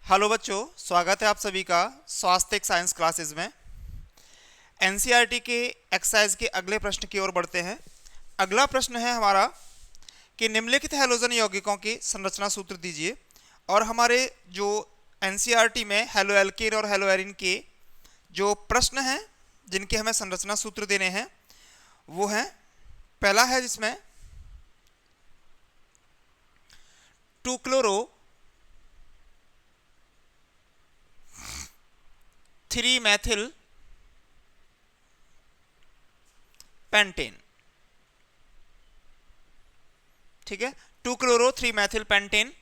Hello बच्चों, स्वागत है आप सभी का स्वास्थ्य साइंस क्लासेस में। एनसीईआरटी के एक्सरसाइज के अगले प्रश्न की ओर बढ़ते हैं। अगला प्रश्न है हमारा कि निम्नलिखित हैलोजन यौगिकों की संरचना सूत्र दीजिए। और हमारे जो एनसीईआरटी में हैलो एल्केन और हैलो एरिन के जो प्रश्न हैं जिनके हमें संरचना सूत्र देने हैं वो हैं, पहला है जिसमें 2-क्लोरो 3-मेथिल पेंटेन। ठीक है, 2-क्लोरो 3-मेथिल पेंटेन।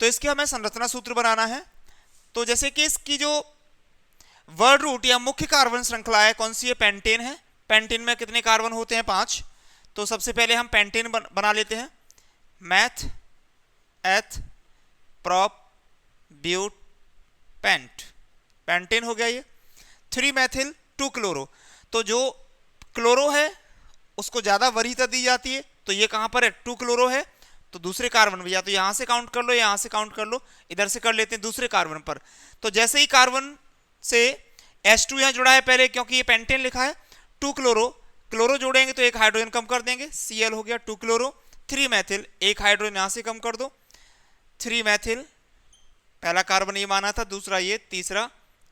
तो इसके हमें संरचना सूत्र बनाना है। तो जैसे कि इसकी जो वर्ड रूट या मुख्य कार्बन श्रृंखला है कौन सी है, पेंटेन है। पेंटेन में कितने कार्बन होते हैं, 5। तो सबसे पहले हम पेंटेन बना लेते हैं। Math, eth, prop, but, pent, pentane हो गया ये। 3-मेथिल 2-क्लोरो, तो जो क्लोरो है उसको ज्यादा वरीयता दी जाती है। तो ये कहां पर है, 2-क्लोरो है। तो दूसरे कार्बन भी या तो यहां से काउंट कर लो, यहां से काउंट कर लो, इधर से कर लेते हैं दूसरे कार्बन पर। तो जैसे ही कार्बन से H2 यहां जुड़ा है पहले, क्योंकि ये पेंटेन लिखा है, 2-क्लोरो, क्लोरो जोड़ेंगे तो एक हाइड्रोजन कम कर देंगे, Cl हो गया 2-क्लोरो। 3-मेथिल, एक हाइड्रोजन यहां से कम कर दो, 3-मेथिल, पहला कार्बन ये माना था, दूसरा ये, तीसरा,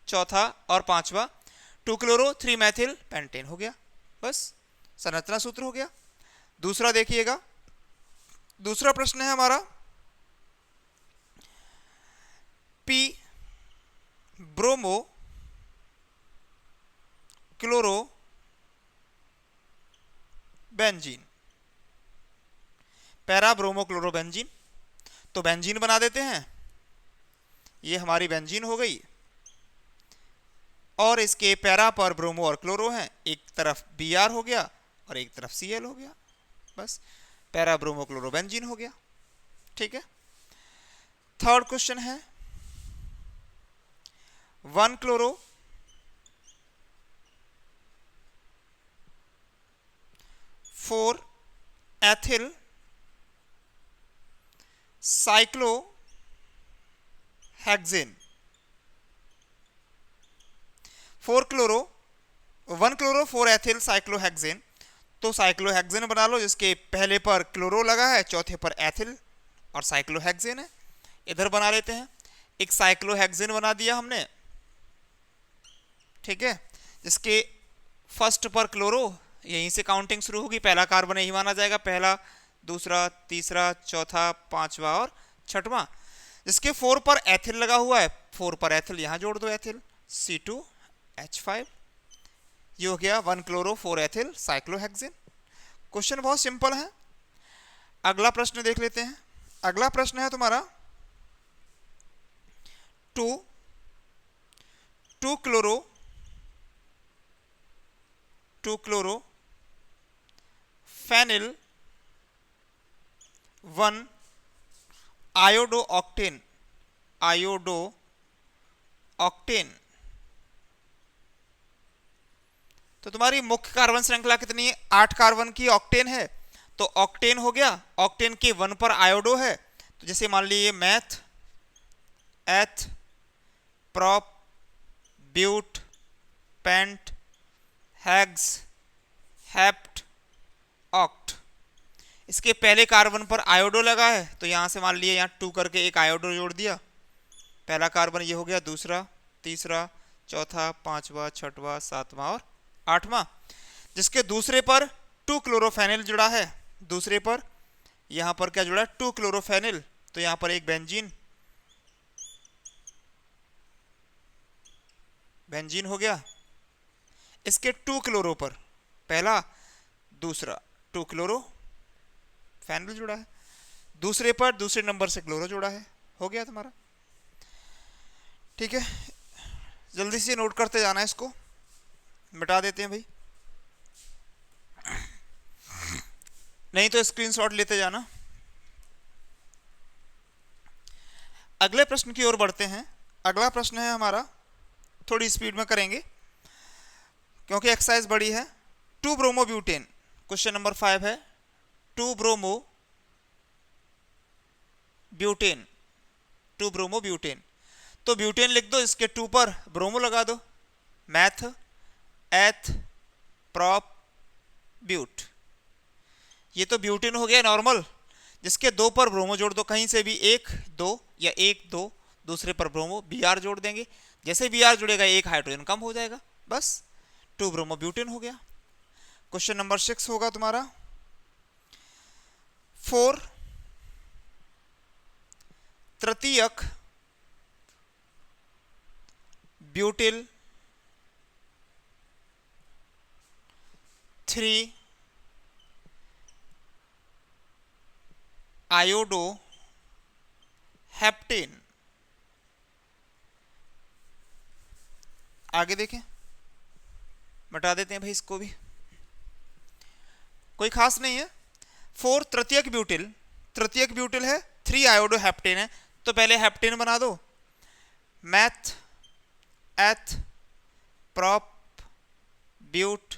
चौथा और पांचवा, 2-क्लोरो 3-मेथिल पेंटेन हो गया। बस संरचना सूत्र हो गया। दूसरा देखिएगा, दूसरा प्रश्न है हमारा P bromo chloro benzene, para bromo chloro benzene. तो बेंजीन बना देते हैं, ये हमारी बेंजीन हो गई। और इसके पैरा पर ब्रोमो और क्लोरो हैं, एक तरफ Br हो गया और एक तरफ Cl हो गया। बस पैरा ब्रोमो क्लोरो बेंजीन हो गया। ठीक है, थर्ड क्वेश्चन है 1-क्लोरो 4-एथिल साइक्लोहेक्सेन। 4-क्लोरो 1-क्लोरो 4-एथिल साइक्लोहेक्सेन। तो साइक्लोहेक्सेन बना लो, जिसके पहले पर क्लोरो लगा है, चौथे पर एथिल और साइक्लोहेक्सेन है। इधर बना लेते हैं, एक साइक्लोहेक्सेन बना दिया हमने। ठीक है, जिसके फर्स्ट पर क्लोरो, यहीं से काउंटिंग शुरू होगी, पहला कार्बन यही माना जाएगा, पहला, दूसरा, तीसरा, चौथा, पांचवा और छठवां। जिसके 4 पर एथिल लगा हुआ है, 4 पर एथिल यहां जोड़ दो, एथिल C2H5। ये हो गया 1-क्लोरो 4-एथिल साइक्लोहेक्सेन। क्वेश्चन बहुत सिंपल है। अगला प्रश्न देख लेते हैं। अगला प्रश्न है तुम्हारा 2-क्लोरो 2-क्लोरो phenyl 1 iodo octane, iodo octane. तो तुम्हारी मुख्य कार्बन श्रृंखला कितनी है, 8 कार्बन की ऑक्टेन है। तो ऑक्टेन हो गया, ऑक्टेन के 1 पर आयोडो है। तो जैसे मान लीजिए meth, eth, prop, but, pent, hex, hept, oct. इसके पहले कार्बन पर आयोडो लगा है, तो यहां से मान लिए, यहां 2 करके एक आयोडो जोड़ दिया। पहला कार्बन ये हो गया, दूसरा, तीसरा, चौथा, पांचवा, छठवां, सातवां और आठवां। जिसके दूसरे पर 2-क्लोरोफेनिल जुड़ा है, दूसरे पर यहां पर क्या जुड़ा है, 2-क्लोरोफेनिल। तो यहां पर एक बेंजीन, बेंजीन हो गया। इसके 2-क्लोरो पर पहला, दूसरा, 2-क्लोरोफेनिल जुड़ा है, दूसरे पर दूसरे नंबर से क्लोरो जुड़ा है, हो गया तुम्हारा। ठीक है, जल्दी से नोट करते जाना है, इसको मिटा देते हैं भाई, नहीं तो स्क्रीनशॉट लेते जाना। अगले प्रश्न की ओर बढ़ते हैं। अगला प्रश्न है हमारा, थोड़ी स्पीड में करेंगे क्योंकि एक्सरसाइज बड़ी है। 2-ब्रोमोब्यूटेन, क्वेश्चन नंबर 5 है। 2-ब्रोमोब्यूटेन, 2-ब्रोमोब्यूटेन। तो ब्यूटेन लिख दो, इसके 2 पर ब्रोमो लगा दो, मैथ एथ प्रॉप ब्यूट। ये तो ब्यूटेन हो गया नॉर्मल, जिसके 2 पर ब्रोमो जोड़ दो, कहीं से भी 1 2 या 1 2, दूसरे पर ब्रोमो Br जोड़ देंगे, जैसे Br जुड़ेगा एक हाइड्रोजन कम हो जाएगा, बस 2 ब्रोमो ब्यूटेन हो गया। क्वेश्चन नंबर 6 होगा तुम्हारा 4 तृतीयक ब्यूटिल 3 आयोडो हेप्टेन। आगे देखें, बता देते हैं भाई इसको भी, कोई खास नहीं है। 4 तृतीयक ब्यूटिल है, 3 आयोडो हेप्टेन है, तो पहले हेप्टेन बना दो, meth eth prop but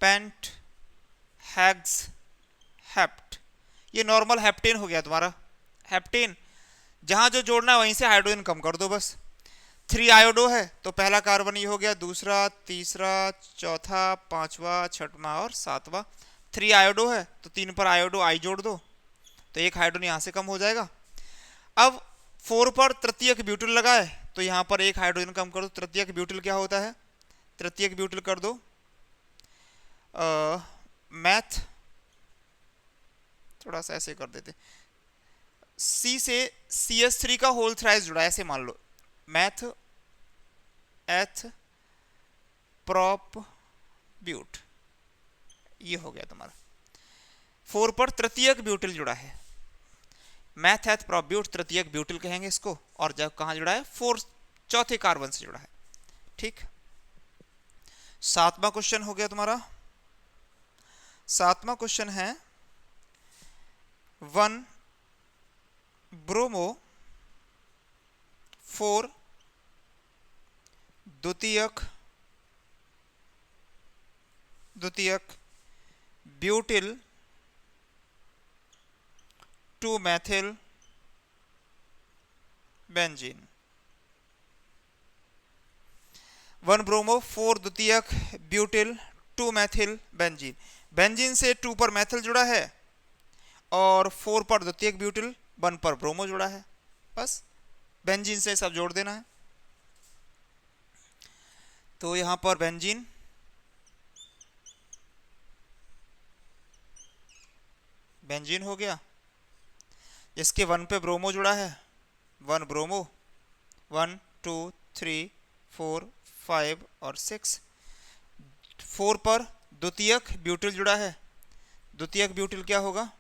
pent hex hept. ये नॉर्मल हेप्टेन हो गया तुम्हारा। हेप्टेन जहां जो जोड़ना है वहीं से हाइड्रोजन कम कर दो बस। 3 आयोडो है तो पहला कार्बन ये हो गया, दूसरा तीसरा चौथा पांचवा छठवां और सातवां। 3 आयोडो है तो 3 पर आयोडो आई जोड़ दो, तो एक हाइड्रोजन यहां से कम हो जाएगा। अब 4 पर तृतीयक ब्यूटिल लगाए तो यहां पर एक हाइड्रोजन कम कर दो। तृतीयक ब्यूटिल क्या होता है, तृतीयक ब्यूटिल कर दो मैथ, थोड़ा सा ऐसे कर देते, C से CH3 का होल थ्राइस जुड़ा है, ऐसे मान लो, मैथ एथ प्रॉप ब्यूट, ये हो गया तुम्हारा। 4 पर तृतीयक ब्यूटिल जुड़ा है, मैथ एथ प्रॉप ब्यूट तृतीयक ब्यूटिल कहेंगे इसको, और जब कहां जुड़ा है 4 चौथे कार्बन से जुड़ा है। ठीक, 7वां क्वेश्चन हो गया तुम्हारा। 7वां क्वेश्चन है 1 ब्रोमो 4 द्वितीयक ब्यूटिल 2 मैथिल बेंजीन। 1 ब्रोमो 4 द्वितीयक ब्यूटिल 2 मैथिल बेंजीन। बेंजीन से 2 पर मैथिल जुड़ा है और 4 पर द्वितीयक ब्यूटिल 1 पर ब्रोमो जुड़ा है, बस बेंजीन से सब जोड़ देना है। तो यहां पर बेंजीन हो गया, इसके 1 पे ब्रोमो जुड़ा है, 1 ब्रोमो, 1 2 3 4 5 और 6। 4 पर द्वितीयक ब्यूटिल जुड़ा है, द्वितीयक ब्यूटिल क्या होगा,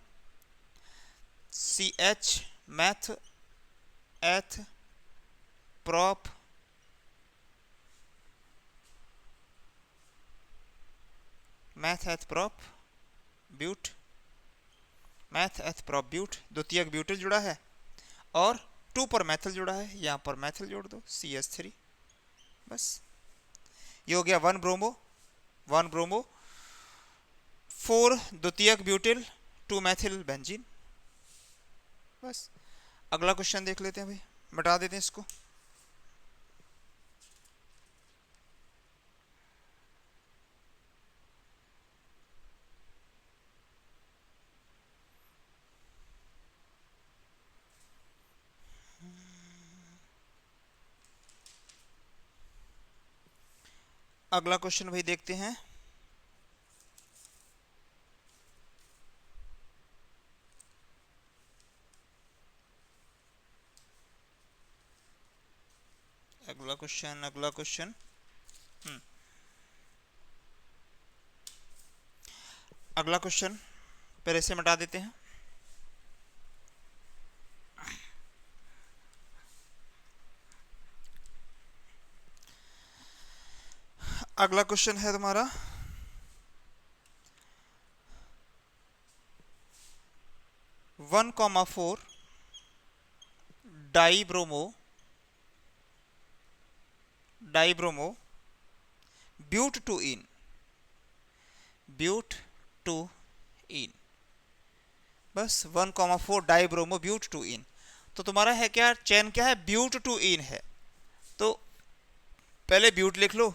CH meth eth prop but, meth eth prop but, द्वितीयक ब्यूटिल जुड़ा है और 2 पर मैथिल जुड़ा है, यहां पर मैथिल जोड़ दो CH3, बस ये हो गया 1 ब्रोमो 4 द्वितीयक ब्यूटिल 2 मैथिल बेंजीन। बस अगला क्वेश्चन देख लेते हैं भाई, मिटा देते हैं इसको। अगला क्वेश्चन भाई देखते हैं, अगला क्वेश्चन अगला क्वेश्चन पहले से मिटा देते हैं। अगला क्वेश्चन है तुम्हारा 1,4 डाइब्रोमो ब्यूट टू इन, बस 1,4 डाइब्रोमो ब्यूट टू इन। तो तुम्हारा है क्या, चेन क्या है, ब्यूट टू इन है। तो पहले ब्यूट लिख लो,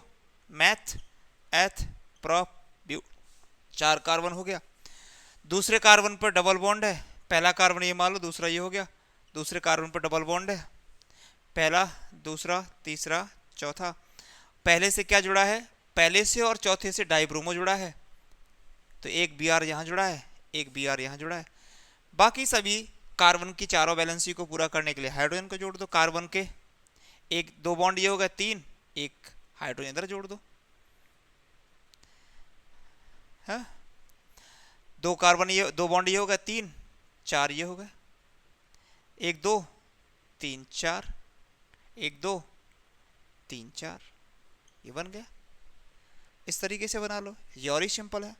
meth eth prop but, 4 carbon हो गया। दूसरे कार्बन पर डबल बॉन्ड है, पहला कार्बन ये मान लो, दूसरा ये हो गया। दूसरे कार्बन पर डबल बॉन्ड है, पहला, दूसरा, तीसरा, चौथा। पहले से क्या जुड़ा है, पहले से और चौथे से डाइब्रोमो जुड़ा है, तो एक Br यहाँ जुड़ा है, एक Br यहाँ जुड़ा है। बाकी सभी कार्बन की चारों वैलेंसी को पूरा करने के लिए हाइड्रोजन को जोड़ दो। कार्बन के एक 2 बॉन्ड ये हो गया 3, एक हाइड्रोजन इधर जोड़ दो है। 2 कार्बन ये 2 बॉन्ड ये हो गया 3, 4 ये हो गए, 1 2 3 4, 1 2 3 4, ये बन गया। इस तरीके से बना लो, ये और ही सिंपल है।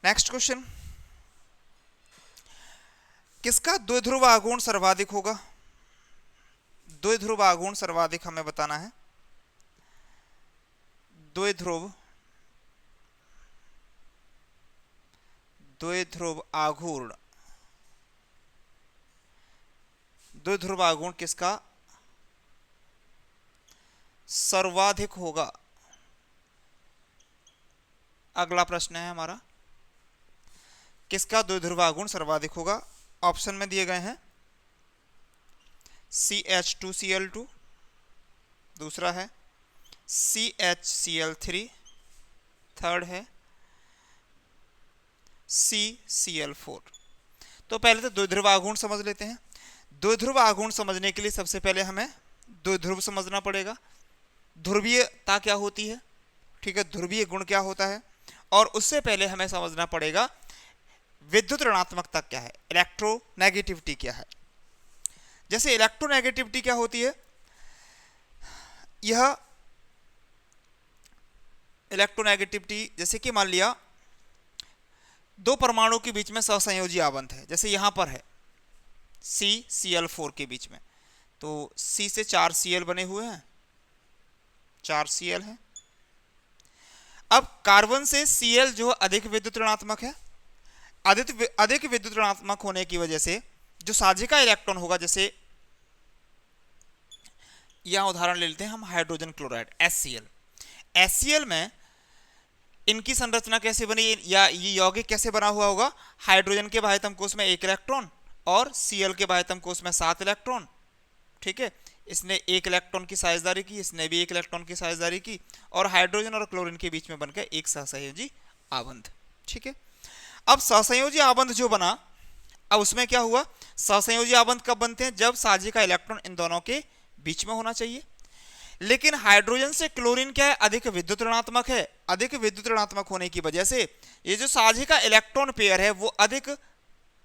नेक्स्ट क्वेश्चन, किसका द्विध्रुव आघूर्ण सर्वाधिक होगा? द्विध्रुव आघूर्ण सर्वाधिक हमें बताना है। द्विध्रुव आघूर्ण, द्विध्रुव आघूर्ण किसका सर्वाधिक होगा? अगला प्रश्न है हमारा, किसका द्विध्रुव आघूर्ण सर्वाधिक होगा? ऑप्शन में दिए गए हैं CH2Cl2, दूसरा है CHCl3, थर्ड है CCl4। तो पहले तो द्विध्रुव आघूर्ण समझ लेते हैं। द्विध्रुव आघूर्ण समझने के लिए सबसे पहले हमें द्विध्रुव समझना पड़ेगा। ध्रुवीयता क्या होती है, ठीक है, ध्रुवीय गुण क्या होता है, और उससे पहले हमें समझना पड़ेगा विद्युत ऋणात्मकता क्या है, इलेक्ट्रोनेगेटिविटी क्या है। जैसे इलेक्ट्रोनेगेटिविटी क्या होती है, यह इलेक्ट्रोनेगेटिविटी जैसे कि मान लिया 2 परमाणु के बीच में सहसंयोजी आबंध है, जैसे यहां पर है CCl4 के बीच में, तो C से 4 Cl बने हुए हैं, 4 Cl है। अब कार्बन से Cl जो अधिक विद्युत ऋणात्मक है, अधिक विद्युत ऋणात्मक होने की वजह से जो साझिका इलेक्ट्रॉन होगा, जैसे यहां उदाहरण ले लेते हैं हम हाइड्रोजन क्लोराइड HCl में इनकी संरचना कैसे बनी, या ये यौगिक कैसे बना हुआ होगा? हाइड्रोजन के बाह्यतम कोश में 1 इलेक्ट्रॉन और Cl के बाह्यतम कोश में 7 इलेक्ट्रॉन, ठीक है। इसने 1 इलेक्ट्रॉन की साझेदारी की, इसने भी 1 इलेक्ट्रॉन की साझेदारी की, और हाइड्रोजन और क्लोरीन के बीच में बनकर एक सहसंयोजी आबंध, ठीक है। अब सहसंयोजी आबंध जो बना, अब उसमें क्या हुआ, सहसंयोजी आबंध कब बनते हैं? जब साझिका इलेक्ट्रॉन इन दोनों के बीच में होना चाहिए। लेकिन हाइड्रोजन से क्लोरीन क्या है, अधिक विद्युत ऋणात्मक है। अधिक विद्युत ऋणात्मक होने की वजह से ये जो साझिका इलेक्ट्रॉन पेयर है वो अधिक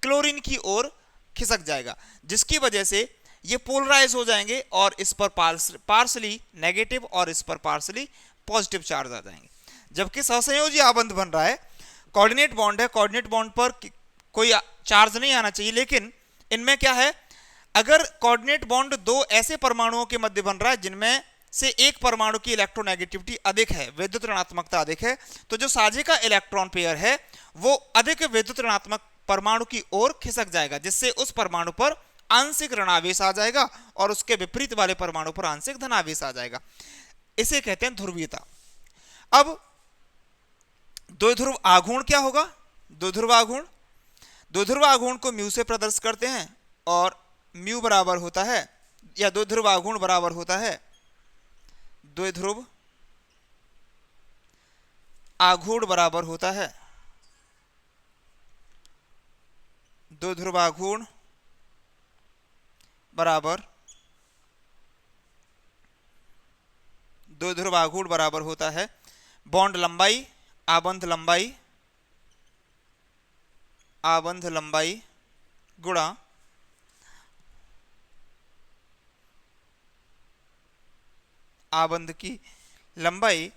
क्लोरीन की ओर खिसक जाएगा, जिसकी वजह से ये पोलराइज हो जाएंगे और इस पर पार्सली नेगेटिव और इस पर पार्सली पॉजिटिव चार्ज आ जाएंगे। जबकि सहसंयोजी आबंध बन रहा है, कोऑर्डिनेट बॉन्ड है, कोऑर्डिनेट बॉन्ड पर कोई चार्ज नहीं आना चाहिए, लेकिन इनमें क्या है, अगर कोऑर्डिनेट बॉन्ड 2 ऐसे परमाणुओं के मध्य बन रहा है जिनमें से एक परमाणु की इलेक्ट्रोनेगेटिविटी अधिक है, विद्युत ऋणात्मकता अधिक है, तो जो साझिका इलेक्ट्रॉन पेयर है वो अधिक विद्युत ऋणात्मक परमाणु की ओर खिसक जाएगा, जिससे उस परमाणु पर आंशिक ऋणावेश आ जाएगा और उसके विपरीत वाले परमाणु पर आंशिक धनावेश आ जाएगा। इसे कहते हैं ध्रुवीयता। अब द्विध्रुव आघूर्ण क्या होगा? द्विध्रुव आघूर्ण को म्यू से प्रदर्शित करते हैं, और म्यू बराबर होता है, या द्विध्रुव आघूर्ण बराबर होता है, द्विध्रुव आघूर्ण बराबर होता है, द्विध्रुव आघूर्ण बराबर होता है बॉन्ड लंबाई, आबंध लंबाई गुणा आबंध की लंबाई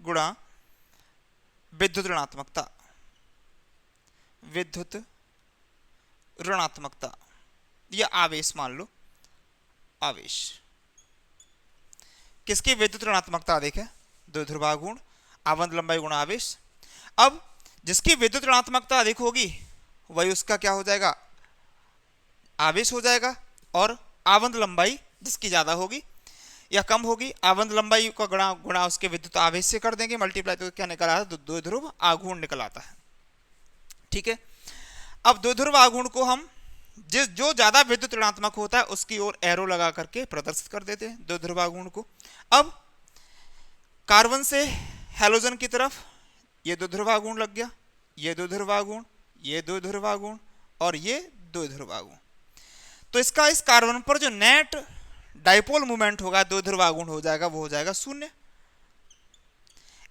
गुणा विद्युत ऋणात्मकता या आवेश, मान लो आवेश। किसकी विद्युत ऋणात्मकता अधिक है? द्विध्रुव आघूर्ण, आबंध लंबाई गुणा आवेश। अब जिसकी विद्युत ऋणात्मकता अधिक होगी वही उसका क्या हो जाएगा, आवेश हो जाएगा, और आवंत लंबाई जिसकी ज़्यादा होगी या कम होगी, आवंत लंबाई का गुणा गुणा उसके विद्युत आवेश से कर देंगे, मल्टीप्लाई, तो क्या निकल आता है, द्विध्रुव आघूर्ण निकल आता है। ठीक है, अब द्विध्रुव आघूर्ण को हम जो ज्यादा विद्युत ऋणात्मक होता है उसकी ओर एरो लगा करके प्रदर्शित कर देते हैं द्विध्रुव आघूर्ण को। अब कार्बन से हैलोजन की तरफ ये द्विध्रुव आघूर्ण लग गया, ये द्विध्रुव आघूर्ण, ये द्विध्रुव आघूर्ण और ये द्विध्रुव आघूर्ण। तो इसका इस कार्बन पर जो नेट डाइपोल मूवमेंट होगा द्विध्रुव आघूर्ण हो जाएगा, वो हो जाएगा 0।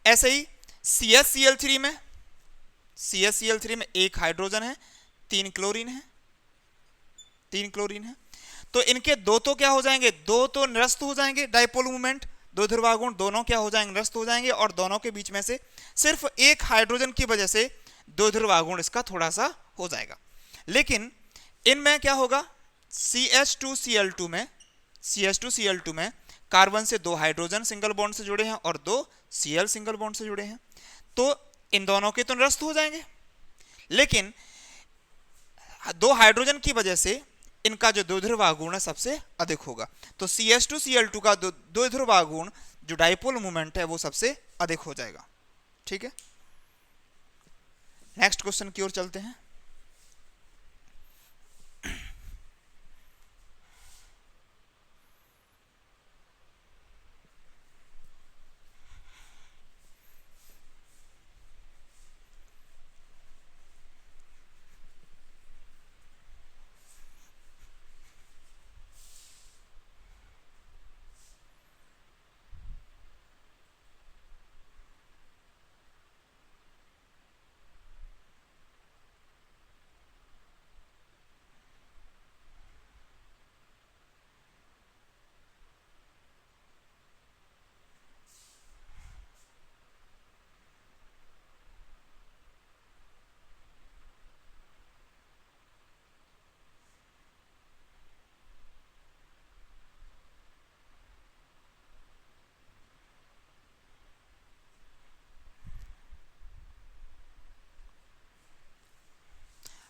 ऐसे ही CH में एक हाइड्रोजन है, 3 क्लोरीन है, तो इनके दो तो क्या हो जाएंगे, दो तो निरस्त हो जाएंगे, डाइपोल मूवमेंट द्विध्रुव आघूर्ण दोनों क्या हो जाएंगे, निरस्त हो जाएंगे, और दोनों के बीच में से सिर्फ एक हाइड्रोजन की वजह से द्विध्रुव आघूर्ण इसका थोड़ा सा हो जाएगा। लेकिन इनमें क्या होगा, CH2Cl2 में कार्बन से 2 हाइड्रोजन सिंगल बॉन्ड से जुड़े हैं और 2 Cl सिंगल बॉन्ड से जुड़े हैं, तो इन दोनों के तो निरस्त हो जाएंगे, लेकिन 2 हाइड्रोजन की वजह से इनका जो द्विध्रुव आघूर्ण है सबसे अधिक होगा। तो CH2Cl2 का द्विध्रुव आघूर्ण जो डाइपोल मूवमेंट है वो सबसे अधिक हो जाएगा। ठीक है, नेक्स्ट क्वेश्चन की ओर चलते हैं।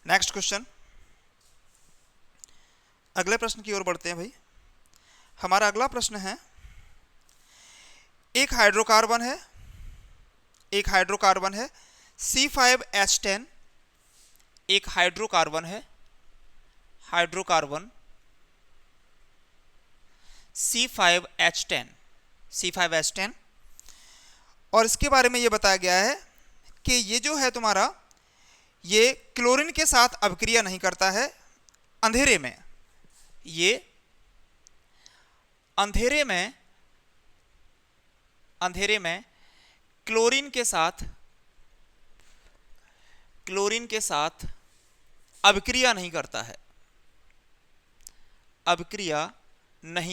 नेक्स्ट क्वेश्चन, अगले प्रश्न की ओर बढ़ते हैं भाई। हमारा अगला प्रश्न है, एक हाइड्रोकार्बन है C5H10, एक हाइड्रोकार्बन C5H10, और इसके बारे में ये बताया गया है कि ये जो है तुम्हारा, ये क्लोरीन के साथ अभिक्रिया नहीं करता है, अंधेरे में क्लोरीन के साथ अभिक्रिया नहीं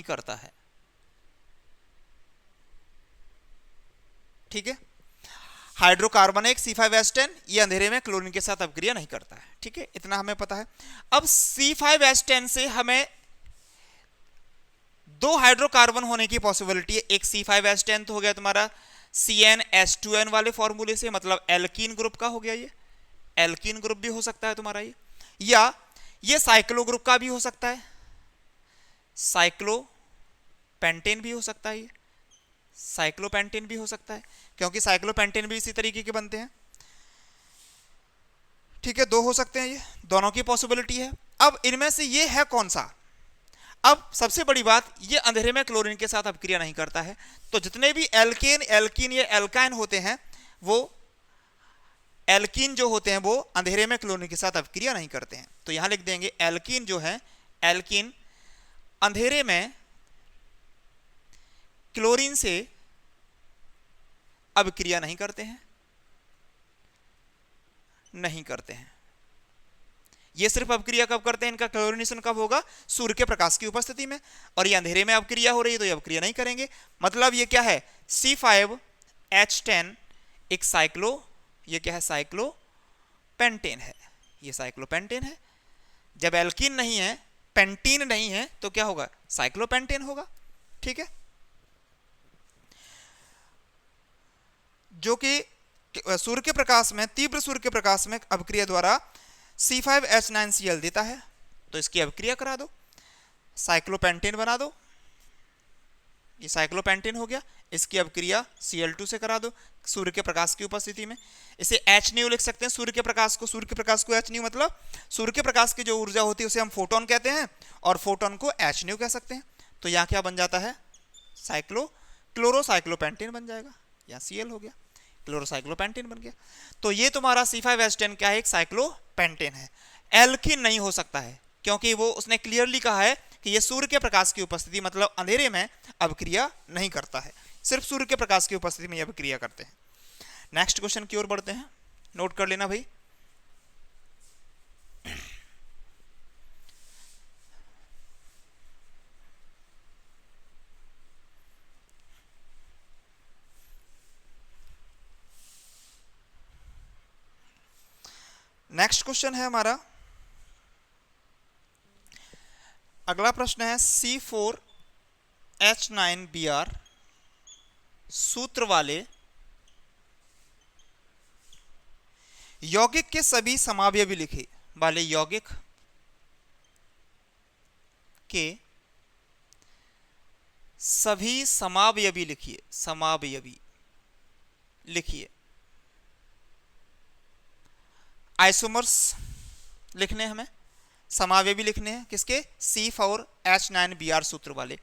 करता है, ठीक है। हाइड्रोकार्बन एक C5H10, ये अंधेरे में क्लोरीन के साथ अभिक्रिया नहीं करता है, ठीक है, इतना हमें पता है। अब C5H10 से हमें 2 हाइड्रोकार्बन होने की पॉसिबिलिटी है। एक C5H10 तो हो गया तुम्हारा CnH2n वाले फॉर्मूले से, मतलब एल्कीन ग्रुप का हो गया, ये एल्कीन ग्रुप भी हो सकता है तुम्हारा ये, या ये साइक्लो ग्रुप का भी हो सकता है, साइक्लोपेंटेन भी हो सकता है, ये साइक्लोपेंटेन भी हो सकता है, क्योंकि साइक्लोपेंटेन भी इसी तरीके के बनते हैं, ठीक है। 2 हो सकते हैं, ये दोनों की पॉसिबिलिटी है। अब इनमें से ये है कौन सा? अब सबसे बड़ी बात, ये अंधेरे में क्लोरीन के साथ अभिक्रिया नहीं करता है, तो जितने भी एल्कीन या एल्काइन होते हैं, वो एल्कीन जो होते हैं वो अंधेरे में क्लोरीन के साथ अभिक्रिया नहीं करते हैं। तो यहां लिख देंगे एल्कीन जो है, एल्कीन अंधेरे में क्लोरीन से अभिक्रिया नहीं करते हैं। ये सिर्फ अभिक्रिया कब करते हैं, इनका क्लोरीनेशन कब होगा, सूर्य के प्रकाश की उपस्थिति में, और ये अंधेरे में अभिक्रिया हो रही है तो ये अभिक्रिया नहीं करेंगे। मतलब ये क्या है, C5H10 एक ये क्या है, साइक्लोपेंटेन है, ये साइक्लोपेंटेन है। जब एल्कीन नहीं है, पेंटीन नहीं है, तो क्या होगा, साइक्लोपेंटेन होगा, ठीक है। जो कि सूर्य के प्रकाश में, तीव्र सूर्य के प्रकाश में अभिक्रिया द्वारा C5H9Cl देता है, तो इसकी अभिक्रिया करा दो, साइक्लोपेंटेन बना दो, ये साइक्लोपेंटेन हो गया। इसकी अभिक्रिया Cl2 से करा दो सूर्य के प्रकाश की उपस्थिति में। इसे H लिख सकते हैं, सूर्य के प्रकाश को H मतलब सूर्य के प्रकाश की जो ऊर्जा होती है उसे हम फोटोन कहते हैं और फोटोन को H कह सकते हैं। तो यहाँ क्या बन जाता है, क्लोरोसाइक्लोपेंटेन बन जाएगा, यहाँ Cl हो गया, क्लोरोसाइक्लोपेंटेन बन गया। तो ये तुम्हारा C5H10 क्या है, एक साइक्लोपेंटेन है। एल्कीन नहीं हो सकता है क्योंकि वो उसने क्लियरली कहा है कि ये सूर्य के प्रकाश की उपस्थिति मतलब अंधेरे में अभिक्रिया नहीं करता है, सिर्फ सूर्य के प्रकाश की उपस्थिति में अभिक्रिया करते हैं। नेक्स्ट क्वेश्चन की ओर बढ़ते हैं, नोट कर लेना भाई। नेक्स्ट क्वेश्चन है हमारा, अगला प्रश्न है C4H9Br सूत्र वाले यौगिक के सभी समावयवी लिखे, वाले यौगिक के सभी समावयवी लिखिए, समावयवी लिखिए। आइसोमर्स लिखने हमें, समावयवी लिखने हैं किसके, C4H9Br सूत्र वाले।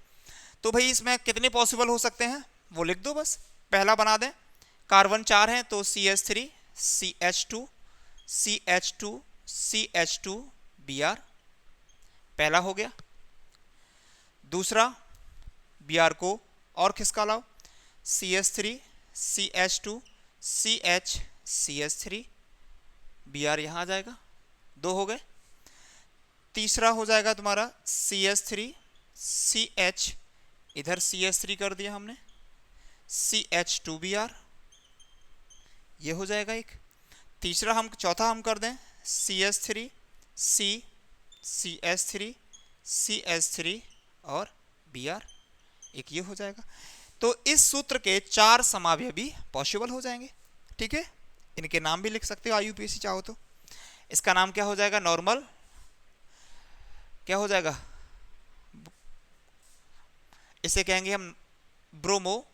तो भाई इसमें कितने पॉसिबल हो सकते हैं वो लिख दो बस। पहला बना दें, कार्बन 4 है तो CH3 CH2 CH2 CH2Br पहला हो गया। दूसरा Br को और खिसका लाओ, CH3 CH2 CH CH3 Br यहाँ आ जाएगा, 2 हो गए। तीसरा हो जाएगा तुम्हारा CH3 CH, इधर CH3 कर दिया हमने, CH2Br ये हो जाएगा एक। तीसरा हम चौथा हम कर दें CH3 C CH3 CH3 और Br, एक ये हो जाएगा। तो इस सूत्र के 4 समावयवी पॉसिबल हो जाएंगे। ठीक है, इनके नाम भी लिख सकते हो IUPAC चाहो तो। इसका नाम क्या हो जाएगा, नॉर्मल क्या हो जाएगा, इसे कहेंगे हम bromo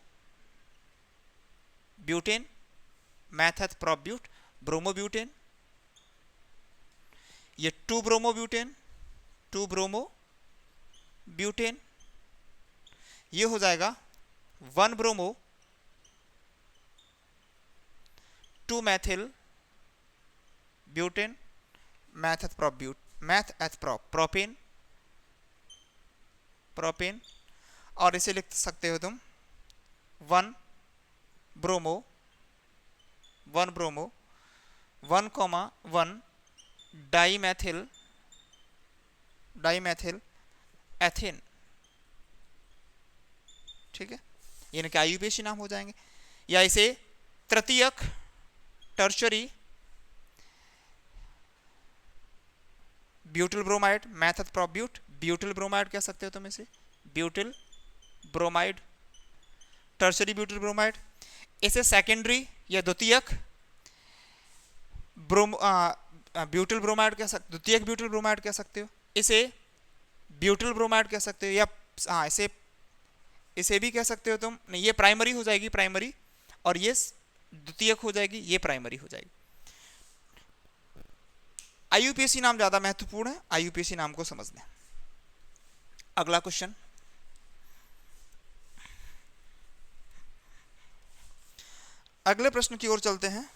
butane, meth eth प्रोब्यूट bromo butane. ये 2 ब्रोमो ब्यूटेन, 2 ब्रोमो ब्यूटेन। ये हो जाएगा 1 bromo 2 methyl butane, meth eth prop but, meth eth propane propane. और इसे लिख सकते हो तुम 1 ब्रोमो 1,1 डाईमेथिल एथेन। ठीक है, ये इनके IUPAC नाम हो जाएंगे। या इसे तृतीयक tertiary butyl bromide, meth eth prop but butyl bromide कह सकते हो तुम इसे, butyl bromide, tertiary butyl bromide. इसे सेकेंडरी या द्वितीयक ब्यूटिल ब्रोमाइड कह सकते, द्वितीयक ब्यूटिल ब्रोमाइड कह सकते हो। इसे ब्यूटिल ब्रोमाइड कह सकते हो, या हाँ इसे भी कह सकते हो तुम, नहीं ये प्राइमरी हो जाएगी, प्राइमरी, और ये द्वितीयक हो जाएगी, ये प्राइमरी हो जाएगी। IUPAC नाम ज्यादा महत्वपूर्ण है, IUPAC नाम को समझ लें। अगला क्वेश्चन, अगले प्रश्न की ओर चलते हैं।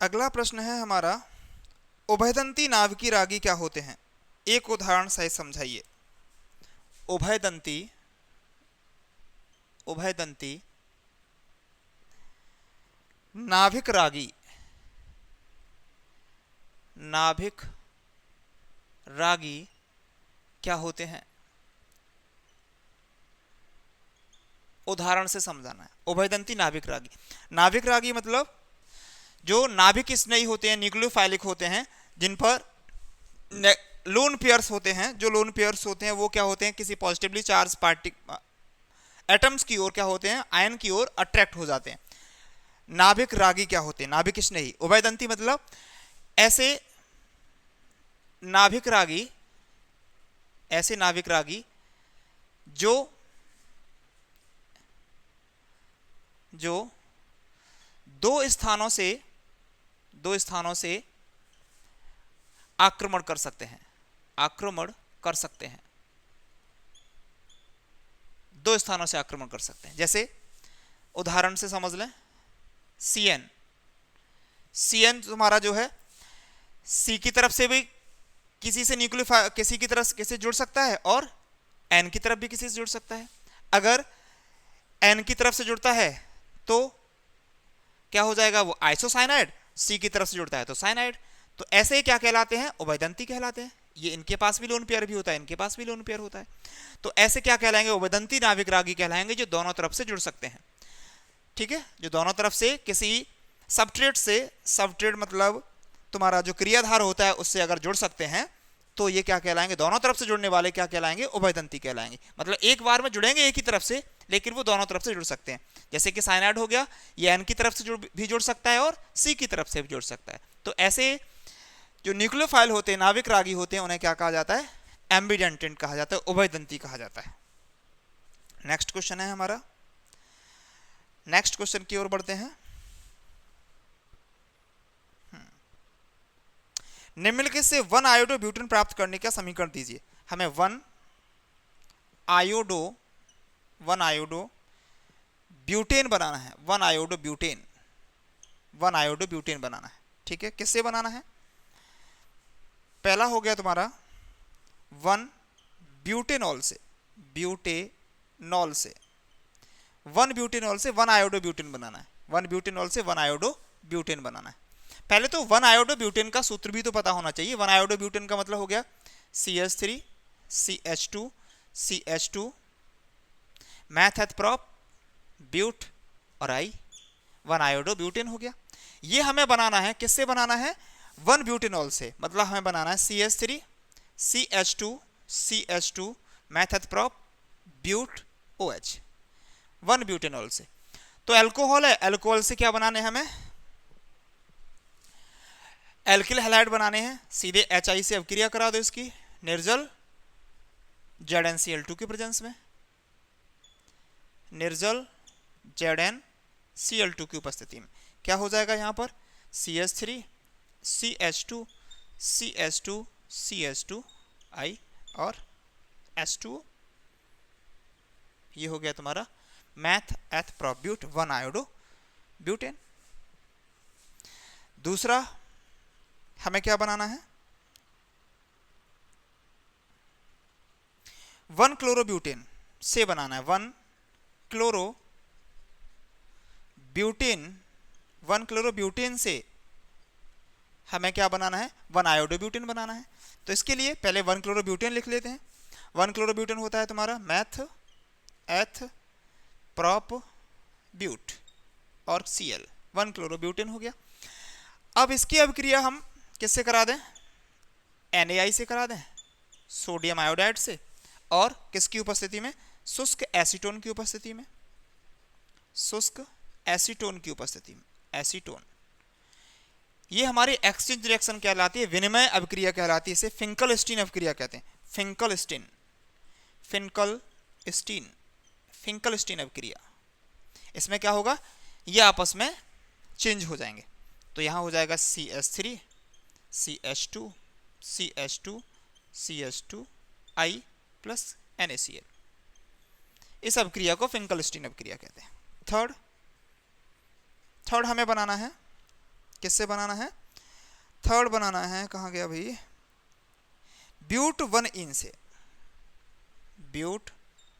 अगला प्रश्न है हमारा, उभयदंती नाभिकीय रागी क्या होते हैं, एक उदाहरण सहित समझाइए। उभयदंती नाभिक रागी क्या होते हैं, उदाहरण से समझाना है। उभयदंती नाभिक रागी मतलब जो नाभिक स्नेही होते हैं, न्यूक्लियोफाइलिक होते हैं, जिन पर लोन पेयर्स होते हैं, जो लोन पेयर्स होते हैं वो क्या होते हैं, किसी पॉजिटिवली चार्ज एटम्स की ओर क्या होते हैं, आयन की ओर अट्रैक्ट हो जाते हैं। नाभिक रागी क्या होते हैं, नाभिक स्नेही। उभयदंती मतलब ऐसे नाभिक रागी, ऐसे नाभिक रागी जो दो स्थानों से आक्रमण कर सकते हैं, आक्रमण कर सकते हैं, दो स्थानों से आक्रमण कर सकते हैं। जैसे उदाहरण से समझ लें, सीएन तुम्हारा जो है सी की तरफ से भी किसी से न्यूक्लियोफाइल, किसी की तरफ किसी जुड़ सकता है, और एन की तरफ भी किसी से जुड़ सकता है। अगर एन की तरफ से जुड़ता है तो क्या हो जाएगा, वो आइसोसाइनाइड, सी की तरफ से जुड़ता है तो साइनाइड। तो ऐसे ही क्या कहलाते हैं, उभयदंती कहलाते हैं। ये इनके पास भी लोन पेयर भी होता है, इनके पास भी लोन पेयर होता है। तो ऐसे क्या कहलाएंगे, उभयदंती नाभिक रागी कहलाएंगे, जो दोनों तरफ से जुड़ सकते हैं। ठीक है, जो दोनों तरफ से किसी सबट्रेट से, सबट्रेट मतलब तुम्हारा जो क्रियाधार होता है उससे अगर जुड़ सकते हैं तो ये क्या कहलाएंगे, दोनों तरफ से जुड़ने वाले क्या कहलाएंगे, उभयदंती कहलाएंगे। मतलब एक बार में जुड़ेंगे एक ही तरफ से, लेकिन वो दोनों तरफ से जुड़ सकते हैं। जैसे कि साइनाइड हो गया, ये एन की तरफ से भी जुड़ सकता है और सी की तरफ से भी जुड़ सकता है। तो ऐसे जो न्यूक्लियोफाइल होते हैं, नाभिक रागी होते हैं, उन्हें क्या कहा जाता है, एम्बिडेंटेंट कहा जाता है, उभयदंती कहा जाता है। नेक्स्ट क्वेश्चन है हमारा, नेक्स्ट क्वेश्चन की ओर बढ़ते हैं। निम्नलिखित से 1 आयोडो ब्यूटेन प्राप्त करने का समीकरण दीजिए। हमें 1 आयोडो ब्यूटेन बनाना है, 1 आयोडो ब्यूटेन बनाना है। ठीक है, किससे बनाना है, पहला हो गया तुम्हारा 1 ब्यूटेनॉल से, 1 ब्यूटेनॉल से 1 आयोडो ब्यूटेन बनाना है, 1 ब्यूटेनॉल से 1 आयोडो ब्यूटेन बनाना है। पहले तो 1 आयोडो ब्यूटेन का सूत्र भी तो पता होना चाहिए। 1 आयोडो ब्यूटेन का मतलब हो गया CH3 CH2 CH2 math eth prop ब्यूट और आई, 1 आयोडो ब्यूटेन हो गया। ये हमें बनाना है, किससे बनाना है, 1 ब्यूटेनॉल से। मतलब हमें बनाना है CH3 CH2 math eth prop ब्यूट OH, 1 butanol से। तो अल्कोहल है, अल्कोहल से क्या बनाने हैं हमें, एल्किल हैलाइड बनाने हैं। सीधे HI से अवक्रिया करा दो इसकी निर्जल ZnCl2 की प्रेजेंस में, निर्जल ZnCl2 की उपस्थिति में क्या हो जाएगा, यहां पर CH3 CH2 CH2 CH2 I और H2O। ये हो गया तुम्हारा math eth prop ब्यूट 1 iodo butane. दूसरा हमें क्या बनाना है, 1 क्लोरोब्यूटेन से बनाना है, 1 क्लोरोब्यूटेन से हमें क्या बनाना है, 1 आयोडोब्यूटेन बनाना है। तो इसके लिए पहले 1 क्लोरोब्यूटेन लिख लेते हैं। 1 क्लोरोब्यूटेन होता है तुम्हारा मैथ एथ प्रॉप ब्यूट और Cl, 1 क्लोरोब्यूटेन हो गया। अब इसकी अभिक्रिया हम किससे करा दें, NaI से करा दें, सोडियम आयोडाइड से, और किसकी उपस्थिति में, शुष्क एसीटोन की उपस्थिति में, शुष्क एसीटोन की उपस्थिति में, एसीटोन। ये हमारी एक्सचेंज रिएक्शन कहलाती है, विनिमय अभिक्रिया कहलाती है। इसे फिंकलस्टीन अभिक्रिया कहते हैं, फिंकलस्टीन अभिक्रिया। इसमें क्या होगा, ये आपस में चेंज हो जाएंगे। तो यहां हो जाएगा CH3 CH2 CH2 CH2 I plus NaCl। इस अभिक्रिया को फिंकलस्टीन अभिक्रिया कहते हैं। थर्ड हमें बनाना है, किससे बनाना है, थर्ड बनाना है, कहाँ गया भाई, ब्यूट 1 से, ब्यूट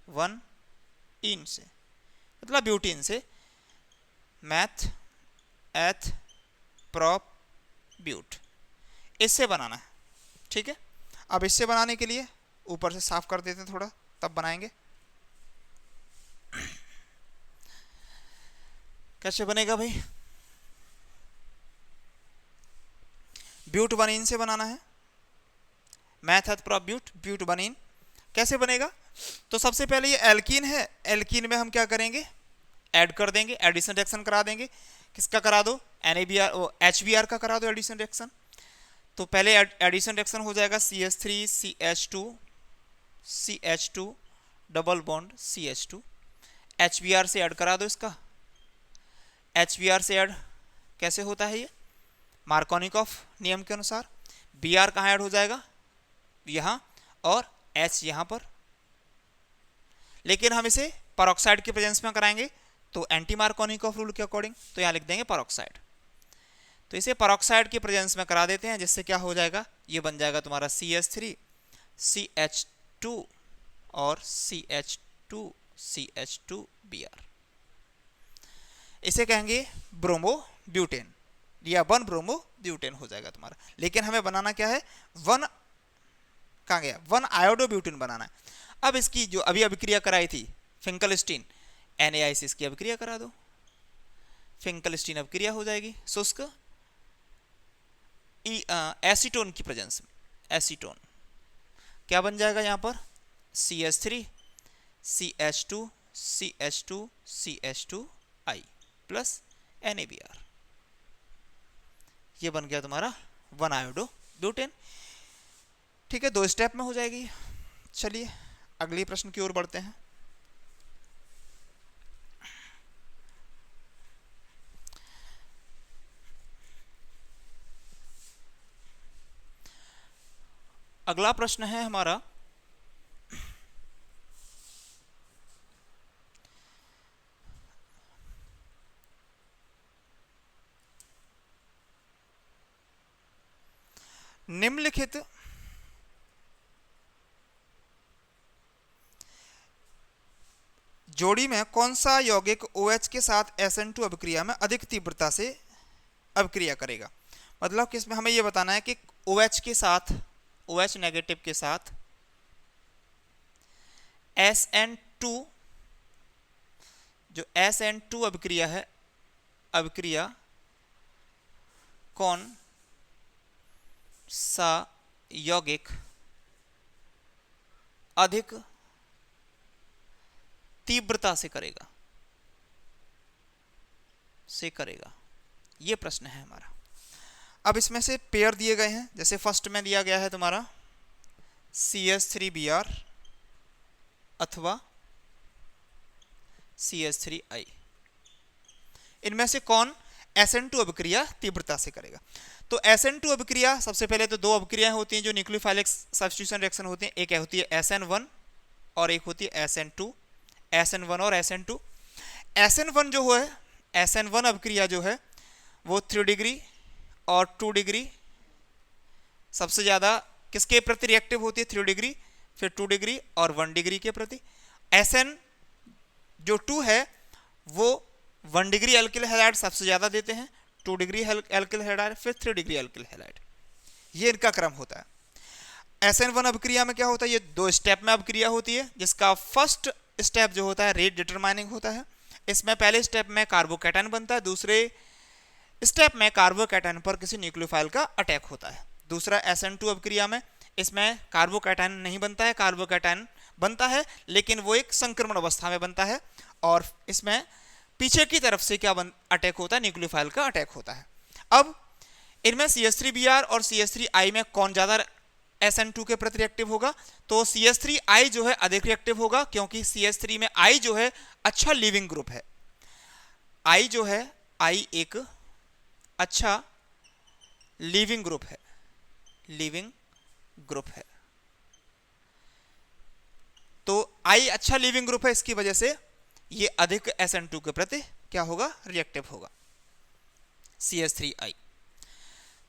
1 से मतलब ब्यूटीन से, मैथ एथ प्रॉप ब्यूट, इससे बनाना है। ठीक है, अब इससे बनाने के लिए ऊपर से साफ कर देते हैं थोड़ा, तब बनाएंगे। कैसे बनेगा भाई, ब्यूट 1 से बनाना है, meth eth prop but, but बनीन। कैसे बनेगा? तो सबसे पहले ये एल्कीन है, एल्कीन में हम क्या करेंगे, ऐड कर देंगे, एडिशन रिएक्शन करा देंगे। किसका करा दो? NaBr, HBr का करा दो एडिशन रिएक्शन। तो पहले एडिशन रिएक्शन हो जाएगा CH3 CH2 CH2 double bond CH2। HBr से ऐड करा दो इसका। HBr से ऐड कैसे होता है ये? मार्कोनिकॉफ नियम के अनुसार। Br कहाँ ऐड हो जाएगा? यहाँ, और H यहाँ पर। लेकिन हम इसे परऑक्साइड के प्रेजेंस में कराएंगे तो एंटी मार्कोनिकॉफ रूल के अकॉर्डिंग, तो यहाँ लिख देंगे परऑक्साइड। तो इसे परऑक्साइड के प्रेजेंस में करा देते हैं, जिससे क्या हो जाएगा, ये बन जाएगा तुम्हारा CH3 CH2 और CH2 CH2Br। इसे कहेंगे ब्रोमो ब्यूटेन, या 1 ब्रोमो ब्यूटेन हो जाएगा तुम्हारा। लेकिन हमें बनाना क्या है, 1 कहाँ गया, 1 आयोडो ब्यूटेन बनाना है। अब इसकी जो अभी अभिक्रिया कराई थी फिंकलस्टीन NaIC, इसकी अभिक्रिया करा दो। फिंकलस्टीन अभिक्रिया हो जाएगी शुष्क एसीटोन की प्रेजेंस में। एसीटोन क्या बन जाएगा यहाँ पर, CH3 CH2 CH2 CH2I plus NaBr। ये बन गया तुम्हारा 1 आयोडो ब्यूटेन। ठीक है, 2 स्टेप में हो जाएगी। चलिए अगले प्रश्न की ओर बढ़ते हैं। अगला प्रश्न है हमारा, निम्नलिखित जोड़ी में कौन सा यौगिक OH के साथ SN2 अभिक्रिया में अधिक तीव्रता से अभिक्रिया करेगा। मतलब कि इसमें हमें यह बताना है कि OH के साथ, OH नेगेटिव के साथ SN2, जो SN2 अभिक्रिया है, अभिक्रिया कौन सा यौगिक अधिक तीव्रता से करेगा, ये प्रश्न है हमारा। अब इसमें से पेयर दिए गए हैं, जैसे फर्स्ट में दिया गया है तुम्हारा CH3Br अथवा CH3I। इनमें से कौन SN2 अभिक्रिया तीव्रता से करेगा। तो SN2 अभिक्रिया, सबसे पहले तो 2 अभिक्रियाएं होती हैं जो न्यूक्लियोफाइलिक सब्स्टिट्यूशन रिएक्शन होती हैं। एक होती है SN1 और एक होती है SN2। SN1 और SN2। SN1 जो है, SN1 अभिक्रिया जो है वो 3 डिग्री और 2 डिग्री सबसे ज़्यादा किसके प्रति रिएक्टिव होती है, 3 डिग्री, फिर 2 डिग्री और 1 डिग्री के प्रति। SN जो 2 है वो 1 डिग्री एल्किल हैलाइड सबसे ज़्यादा देते हैं, 2 डिग्री एल्किल हैलाइड, फिर 3 डिग्री एल्किल हैलाइड। ये इनका क्रम होता है। SN1 अभिक्रिया में क्या होता है, ये 2 स्टेप में अभिक्रिया होती है, जिसका फर्स्ट स्टेप जो होता है रेट डिटरमाइनिंग होता है। इसमें पहले स्टेप में कार्बोकैटायन बनता है, दूसरे स्टेप में कार्बोकैटायन पर किसी न्यूक्लियोफाइल का अटैक होता है। दूसरा SN2 अभिक्रिया में इसमें कार्बोकैटायन नहीं बनता है, कार्बोकैटायन बनता है लेकिन वो एक संक्रमण अवस्था में बनता है, और इसमें पीछे की तरफ से क्या अटैक होता है, न्यूक्लियोफाइल का अटैक होता है। अब इनमें CH3Br और CH3I में कौन ज्यादा SN2 के प्रति रिएक्टिव होगा, तो CH3I जो है अधिक रिएक्टिव होगा, क्योंकि CH3 में I जो है अच्छा लीविंग ग्रुप है। I जो है, I एक अच्छा लीविंग ग्रुप है, लीविंग ग्रुप है। तो I अच्छा लीविंग ग्रुप है, इसकी वजह से ये अधिक SN2 के प्रति क्या होगा, रिएक्टिव होगा CH3I।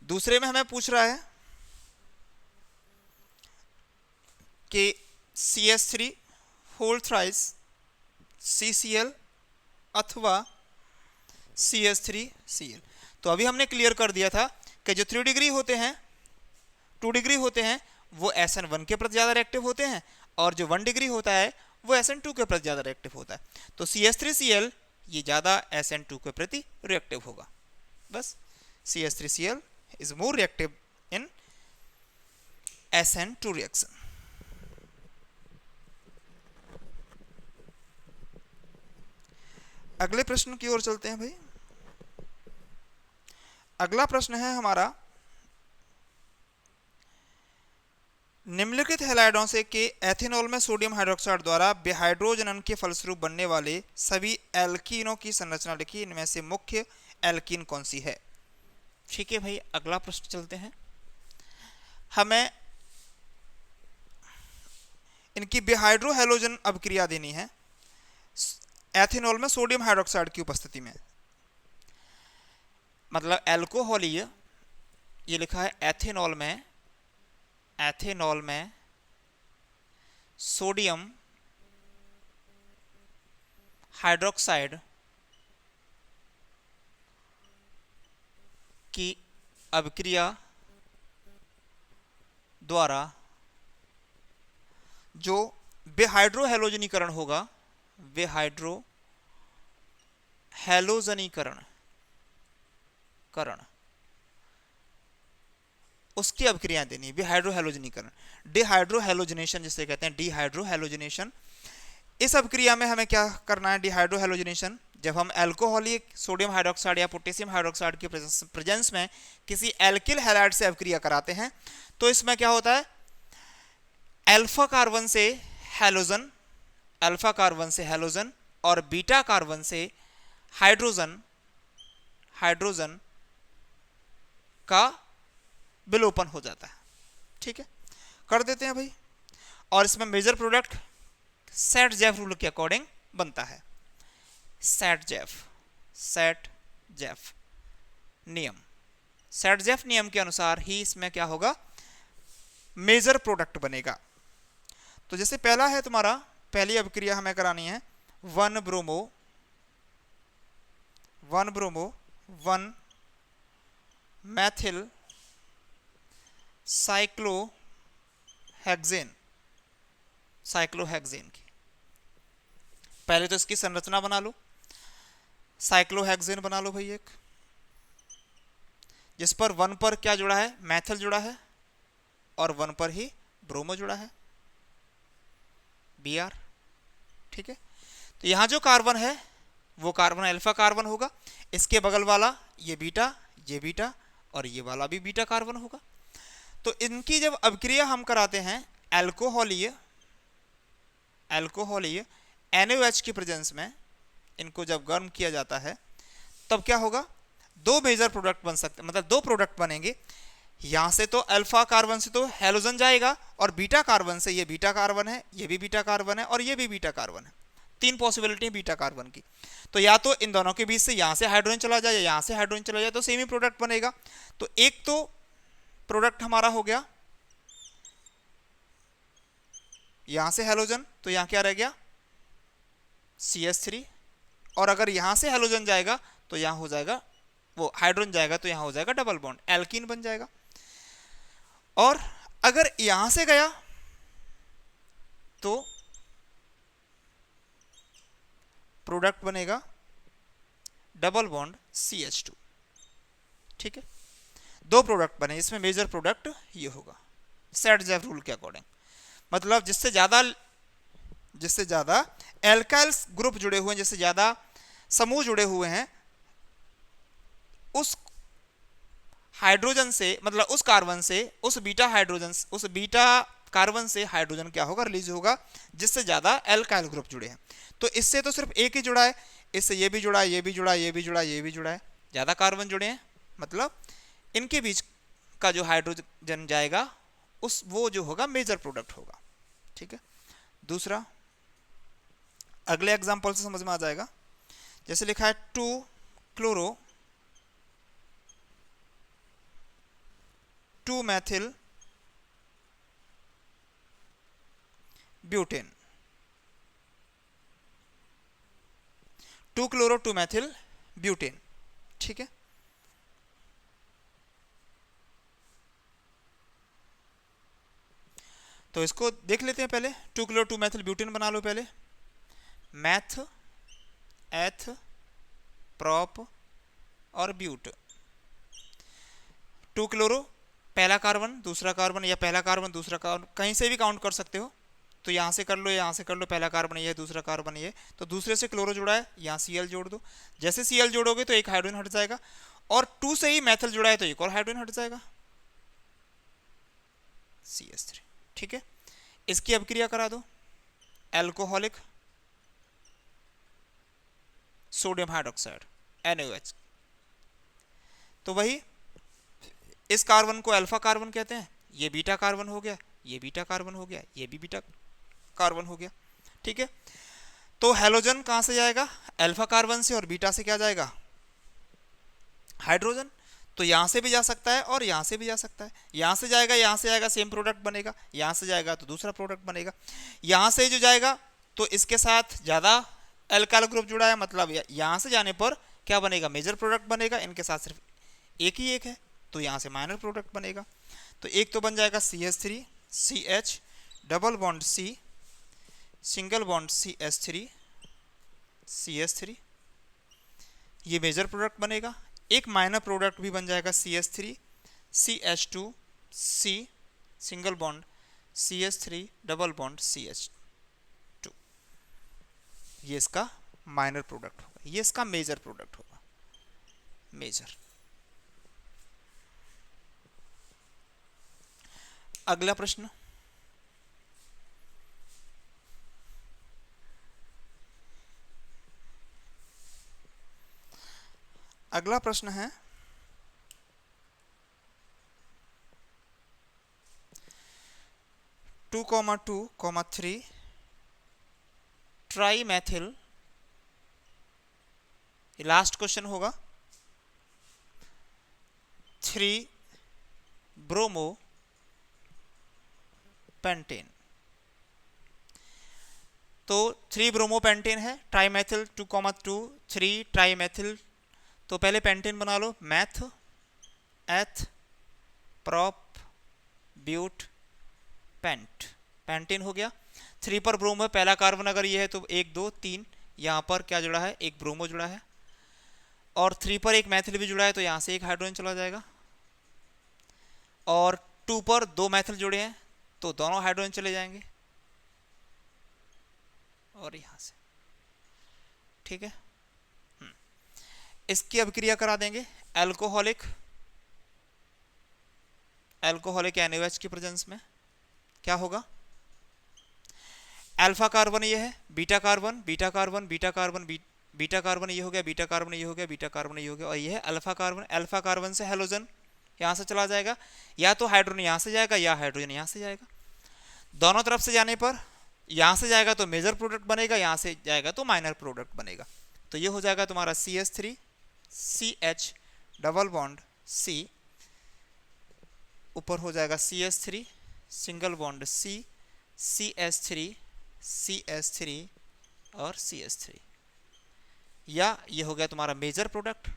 दूसरे में हमें पूछ रहा है कि CH3 होल थ्राइस CCl अथवा CH3Cl। तो अभी हमने क्लियर कर दिया था कि जो 3 डिग्री होते हैं, 2 डिग्री होते हैं, वो SN1 के प्रति ज़्यादा रिएक्टिव होते हैं, और जो 1 डिग्री होता है वो SN2 के प्रति ज़्यादा रिएक्टिव होता है। तो CH3Cl ये ज़्यादा SN2 के प्रति रिएक्टिव होगा। बस CH3Cl is more reactive in SN2 reaction. अगले प्रश्न की ओर चलते हैं भाई। अगला प्रश्न है हमारा, निम्नलिखित हैलाइडों से के एथेनॉल में सोडियम हाइड्रोक्साइड द्वारा विहाइड्रोजनन के फलस्वरूप बनने वाले सभी एल्कीनों की संरचना लिखी, इनमें से मुख्य एल्कीन कौन सी है। ठीक है भाई, अगला प्रश्न चलते हैं। हमें इनकी विहाइड्रो हैलोजन अभिक्रिया देनी है एथेनॉल में सोडियम हाइड्रोक्साइड की उपस्थिति में। मतलब एल्कोहल ये लिखा है एथेनॉल में सोडियम हाइड्रोक्साइड की अभिक्रिया द्वारा जो विहाइड्रो हैलोजनीकरण होगा, विहाइड्रो हैलोजनीकरण उसकी अभिक्रिया देनी। विहाइड्रो हैलोजनीकरण, डिहाइड्रो हैलोजनेशन जिसे कहते हैं, डिहाइड्रो हैलोजनेशन। इस अभिक्रिया में हमें क्या करना है, डिहाइड्रो हैलोजनेशन, जब हम एल्कोहलिक सोडियम हाइड्रोक्साइड या पोटेशियम हाइड्रोक्साइड के प्रेजेंस में किसी एल्किल हैलाइड से अभिक्रिया कराते हैं, तो इसमें क्या होता है, अल्फा कार्बन से हैलोजन और बीटा कार्बन से हाइड्रोजन का विलोपन हो जाता है। ठीक है, कर देते हैं भाई। और इसमें मेजर प्रोडक्ट सेट-जेफ रूल के अकॉर्डिंग बनता है। सेट-जेफ नियम के अनुसार ही इसमें क्या होगा, मेजर प्रोडक्ट बनेगा। तो जैसे पहला है तुम्हारा, पहली अभिक्रिया हमें करानी है 1 ब्रोमो 1 मैथिल साइक्लोहेक्सेन की। पहले तो इसकी संरचना बना लो, साइक्लोहेक्सेन बना लो भाई एक, जिस पर 1 पर क्या जुड़ा है, मैथिल जुड़ा है, और 1 पर ही ब्रोमो जुड़ा है, Br। ठीक है, तो यहां जो कार्बन है वो कार्बन अल्फा कार्बन होगा, इसके बगल वाला ये बीटा और ये वाला भी बीटा कार्बन होगा। तो इनकी जब अभिक्रिया हम कराते हैं एल्कोहलीय NaOH की प्रेजेंस में, इनको जब गर्म किया जाता है तब क्या होगा, दो मेजर प्रोडक्ट बन सकते, मतलब दो प्रोडक्ट बनेंगे। यहां से तो अल्फा कार्बन से तो हैलोजन जाएगा, और बीटा कार्बन से ये बीटा कार्बन है, ये भी बीटा कार्बन है, और ये भी बीटा कार्बन है। 3 पॉसिबिलिटी है बीटा कार्बन की। तो या तो इन दोनों के बीच से यहां से हाइड्रोजन चला जाए या यहां से हाइड्रोजन चला जाए, तो सेमी प्रोडक्ट बनेगा। तो एक तो प्रोडक्ट हमारा हो गया यहां से हैलोजन, तो यहां क्या रह गया CH3, और अगर यहां से हैलोजन जाएगा तो यहां हो जाएगा, वो हाइड्रोजन जाएगा तो यहां हो जाएगा डबल बॉन्ड, एल्कीन बन जाएगा। और अगर यहां से गया तो प्रोडक्ट बनेगा डबल बॉन्ड CH2। ठीक है, दो प्रोडक्ट बने, इसमें मेजर प्रोडक्ट ये होगा सेट-जेफ रूल के अकॉर्डिंग। मतलब जिससे ज्यादा एल्काइल्स ग्रुप जुड़े हुए हैं, जिससे ज्यादा समूह जुड़े हुए हैं, उस हाइड्रोजन से, मतलब उस कार्बन से, उस बीटा कार्बन से हाइड्रोजन क्या होगा, रिलीज होगा, जिससे ज्यादा एल्काइल ग्रुप जुड़े हैं। तो इससे तो सिर्फ एक ही जुड़ा है, इससे ये भी जुड़ा है, ये भी जुड़ा है, ये भी जुड़ा है, ये भी जुड़ा है, ज्यादा कार्बन जुड़े हैं, मतलब इनके बीच का जो हाइड्रोजन जाएगा वो जो होगा मेजर प्रोडक्ट होगा। ठीक है, दूसरा अगले एग्जांपल से समझ में आ जाएगा। जैसे लिखा है 2 chloro 2 methyl butane, 2 chloro 2 methyl butane. ठीक है, तो इसको देख लेते हैं पहले। 2 क्लोरो 2 मैथिल ब्यूटेन बना लो पहले, मैथ एथ प्रॉप और ब्यूट। 2 क्लोरो पहला कार्बन दूसरा कार्बन या पहला कार्बन दूसरा कार्बन, कहीं से भी काउंट कर सकते हो। तो यहाँ से कर लो, यहाँ से कर लो, पहला कार्बन ये, दूसरा कार्बन ये, तो दूसरे से क्लोरो जुड़ा है, यहाँ Cl जोड़ दो। जैसे Cl जोड़ोगे तो एक हाइड्रोजन हट जाएगा, और 2 से ही मैथल जुड़ा है तो एक और हाइड्रोजन हट जाएगा, CH3। ठीक है, इसकी अभिक्रिया करा दो, एल्कोहलिक सोडियम हाइड्रोक्साइड NaOH। तो वही इस कार्बन को अल्फा कार्बन कहते हैं, ये बीटा कार्बन हो गया, ये बीटा कार्बन हो गया, ये भी बीटा कार्बन हो गया। ठीक है, तो हैलोजन कहां से जाएगा? अल्फा कार्बन से, और बीटा से क्या जाएगा? हाइड्रोजन। तो यहां से भी जा सकता है और यहां से भी जा सकता है, यहां से जाएगा, यहां से जाएगा, सेम प्रोडक्ट बनेगा, यहां से जाएगा तो दूसरा प्रोडक्ट बनेगा। यहां से जो जाएगा तो इसके साथ ज्यादा अल्काइल ग्रुप जुड़ा है, मतलब यहां से जाने पर क्या बनेगा? मेजर प्रोडक्ट बनेगा। इनके साथ सिर्फ एक ही एक है तो यहां से माइनर प्रोडक्ट बनेगा। तो एक तो बन जाएगा CH3 CH double bond C single bond CH3 CH3, ये मेजर प्रोडक्ट बनेगा। एक माइनर प्रोडक्ट भी बन जाएगा CH3 CH2 C single bond CH3 double bond CH2, ये इसका माइनर प्रोडक्ट होगा, ये इसका मेजर प्रोडक्ट होगा, मेजर। अगला प्रश्न, अगला प्रश्न है 2,2,3 ट्राई मैथिल, लास्ट क्वेश्चन होगा 3 ब्रोमो पेंटेन। तो 3 ब्रोमो पेंटेन है, ट्राईमेथिल 2,2 3 ट्राईमेथिल। तो पहले पेंटेन बना लो, meth eth prop but pent, pentane हो गया। 3 पर ब्रोमो है, पहला कार्बन अगर ये है तो 1 2 3, यहाँ पर क्या जुड़ा है? एक ब्रोमो जुड़ा है, और 3 पर एक मैथिल भी जुड़ा है तो यहाँ से एक हाइड्रोजन चला जाएगा, और 2 पर 2 मैथिल जुड़े हैं तो दोनों हाइड्रोजन चले जाएंगे, और यहां से। ठीक है, इसकी अभिक्रिया करा देंगे, एल्कोहलिक NaOH की प्रेजेंस में क्या होगा? अल्फा कार्बन ये है, beta carbon beta carbon beta carbon beta carbon ये हो गया, बीटा कार्बन ये हो गया, बीटा कार्बन ये हो गया, और ये है अल्फा कार्बन। अल्फा कार्बन से हैलोजन यहां से चला जाएगा, या तो हाइड्रोजन यहां से जाएगा या हाइड्रोजन यहां से जाएगा। दोनों तरफ से जाने पर यहां से जाएगा तो मेजर प्रोडक्ट बनेगा, यहां से जाएगा तो माइनर प्रोडक्ट बनेगा। तो ये हो जाएगा तुम्हारा CH3 CH double bond C, ऊपर हो जाएगा CH3 single bond C CH3 CH3 और CH3, या ये हो गया तुम्हारा मेजर प्रोडक्ट।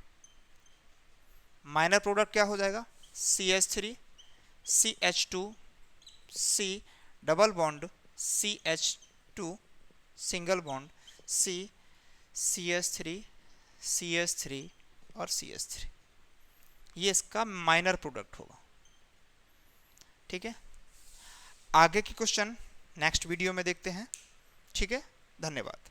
माइनर प्रोडक्ट क्या हो जाएगा? CH3 CH2 C double bond CH2 single bond C CH3 CH3 और CH3, ये इसका माइनर प्रोडक्ट होगा। ठीक है, आगे की क्वेश्चन नेक्स्ट वीडियो में देखते हैं। ठीक है, धन्यवाद।